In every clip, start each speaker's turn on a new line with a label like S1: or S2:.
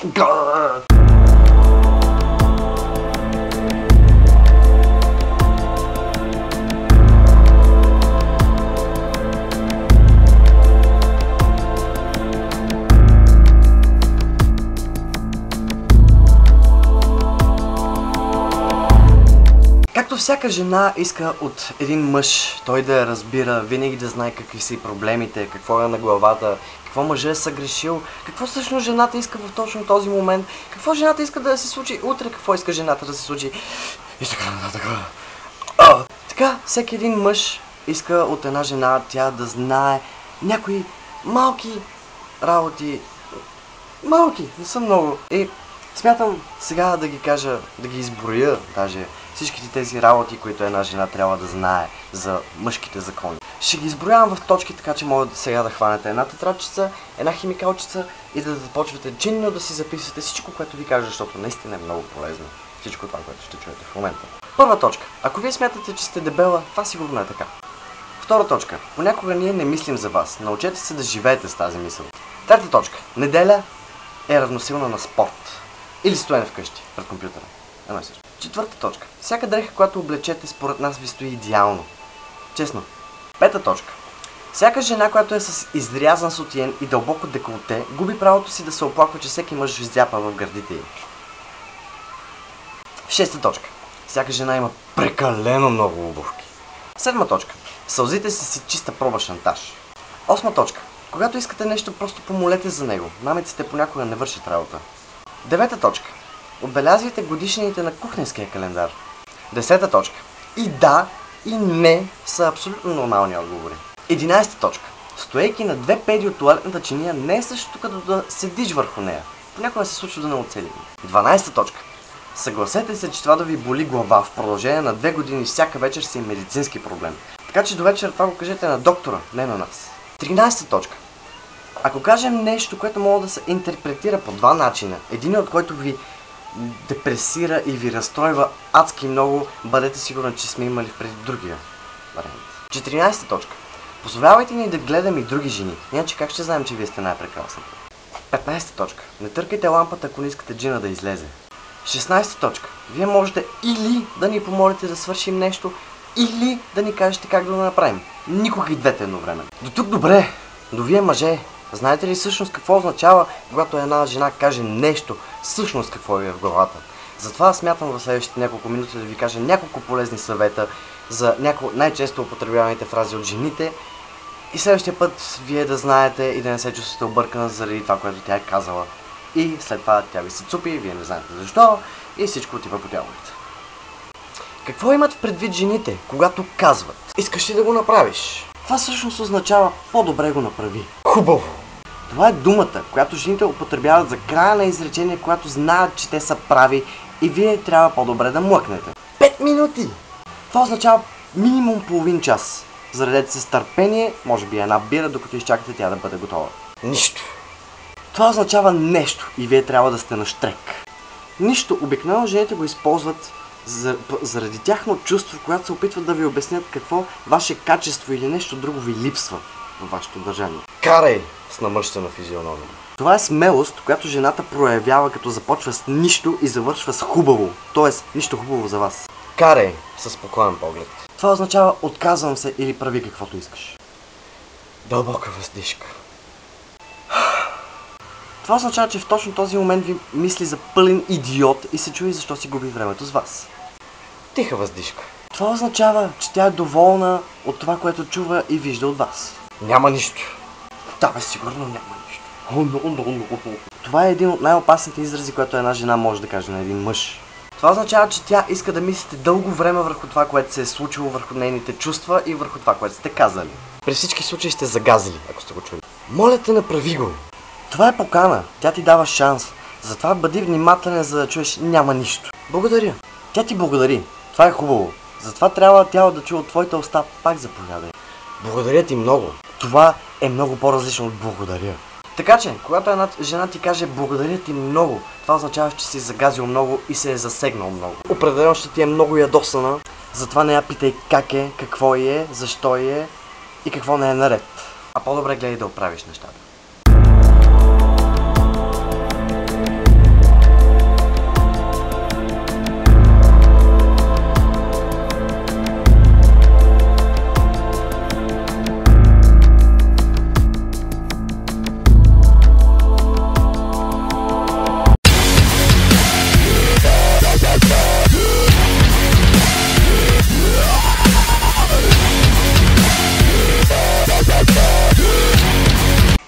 S1: Както всяка жена иска от един мъж, той да я разбира, винаги да знае какви са и проблемите, какво е на главата, какво мъжът е съгрешил, какво всъщност жената иска в точно този момент, какво жената иска да се случи утре, какво иска жената да се случи и така нататък. Така, всеки един мъж иска от една жена тя да знае някои малки работи, малки, не са много. И смятам сега да ги кажа, да ги изброя даже всичките тези работи, които една жена трябва да знае за мъжките закони. Ще ги изброявам в точки, така че може сега да хванете една тетрадчица, една химикалчица и да започвате чинно да си записвате всичко, което ви кажа, защото наистина е много полезно. Всичко това, което ще чуете в момента. Първа точка. Ако вие смятате, че сте дебела, това сигурно е така. Втора точка. Понякога ние не мислим за вас. Научете се да живеете с тази мисъл. Трета точка. Неделя е равносилна на спорт. Или стоене вкъщи, пред компютъра. Едно и също. Четвърта точка. Всяка дреха, която облечете, според нас ви стои идеално. Честно. Пета точка. Всяка жена, която е с изрязан сутиен и дълбоко деколте, губи правото си да се оплаква, че всеки мъж зяпа в гърдите й. Шеста точка. Всяка жена има прекалено много обувки. Седма точка. Сълзите си чиста проба шантаж. Осма точка. Когато искате нещо, просто помолете за него. Мамиците понякога не вършат работа. Девета точка. Отбелязвайте годишнините на кухненския календар. Десета точка. И да, и не са абсолютно нормални отговори. 11 точка. Стоейки на две педи от туалетната чиния не е същото като да седиш върху нея. Понякога се случва да не оцелим. 12 точка. Съгласете се, че това да ви боли глава в продължение на 2 години всяка вечер си е медицински проблем. Така че до вечера това го кажете на доктора, не на нас. 13 точка. Ако кажем нещо, което може да се интерпретира по два начина, един от който ви депресира и ви разстройва адски много, бъдете сигурни, че сме имали преди другия вариант. 14 точка. Позволявайте ни да гледаме и други жени, иначе как ще знаем, че вие сте най-прекрасната. 15 точка. Не търкайте лампата, ако не искате джина да излезе. 16 точка. Вие можете или да ни помолите да свършим нещо, или да ни кажете как да го направим. Никога и двете едновременно. До тук добре, но вие мъже, знаете ли всъщност какво означава, когато една жена каже нещо, всъщност какво е в главата? Затова смятам в следващите няколко минути да ви кажа няколко полезни съвета за най-често употребяваните фрази от жените и следващия път вие да знаете и да не се чувствате объркана заради това, което тя е казала. И след това тя ви се цупи, вие не знаете защо и всичко отива по дяволите. Какво имат в предвид жените, когато казват: искаш ли да го направиш? Това всъщност означава по-добре го направи. Хубаво! Това е думата, която жените употребяват за края на изречение, когато знаят, че те са прави и вие трябва по-добре да млъкнете. 5 минути! Това означава минимум половин час. Заредете се с търпение, може би една бира, докато изчакате тя да бъде готова. Нищо. Това означава нещо и вие трябва да сте на щрек. Нищо. Обикновено жените го използват заради тяхно чувство, когато се опитват да ви обяснят какво ваше качество или нещо друго ви липсва във вашето държание. Карай с намърщена физиономия. Това е смелост, която жената проявява, като започва с нищо и завършва с хубаво. Тоест, нищо хубаво за вас. Карай със спокоен поглед. Това означава отказвам се или прави каквото искаш. Дълбока въздишка. Това означава, че в точно този момент ви мисли за пълен идиот и се чуи защо си губи времето с вас. Тиха въздишка. Това означава, че тя е доволна от това, което чува и вижда от вас. Няма нищо. Да, бе, сигурно няма нищо. Това е един от най-опасните изрази, което една жена може да каже на един мъж. Това означава, че тя иска да мислите дълго време върху това, което се е случило, върху нейните чувства и върху това, което сте казали. При всички случаи сте загазили, ако сте го чули. Моля те, направи го. Това е покана. Тя ти дава шанс. Затова бъди внимателен, за да чуеш няма нищо. Благодаря. Тя ти благодари. Това е хубаво. Затова трябва тя да чуе от твоите уста пак заповядай. Благодаря ти много. Това е много по-различно от благодаря. Така че, когато една жена ти каже благодаря ти много, това означава, че си загазил много и се е засегнал много. Определено ще ти е много ядосана, затова не я питай как е, какво е, защо е и какво не е наред. А по-добре гледай да оправиш нещата.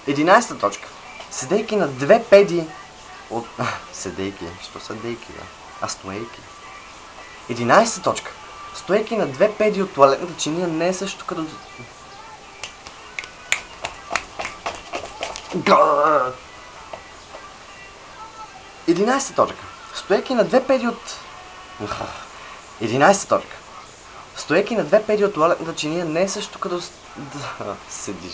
S1: 11 точка. Седейки на две педи от... Седейки, що седейки, бе? А стоейки. 11 точка. Стоейки на две педи от тоалетната чиния не е също като... 11 точка. Стоейки на две педи от... 11 точка. Стоейки на две педи от тоалетната чиния не е също като... Седиш.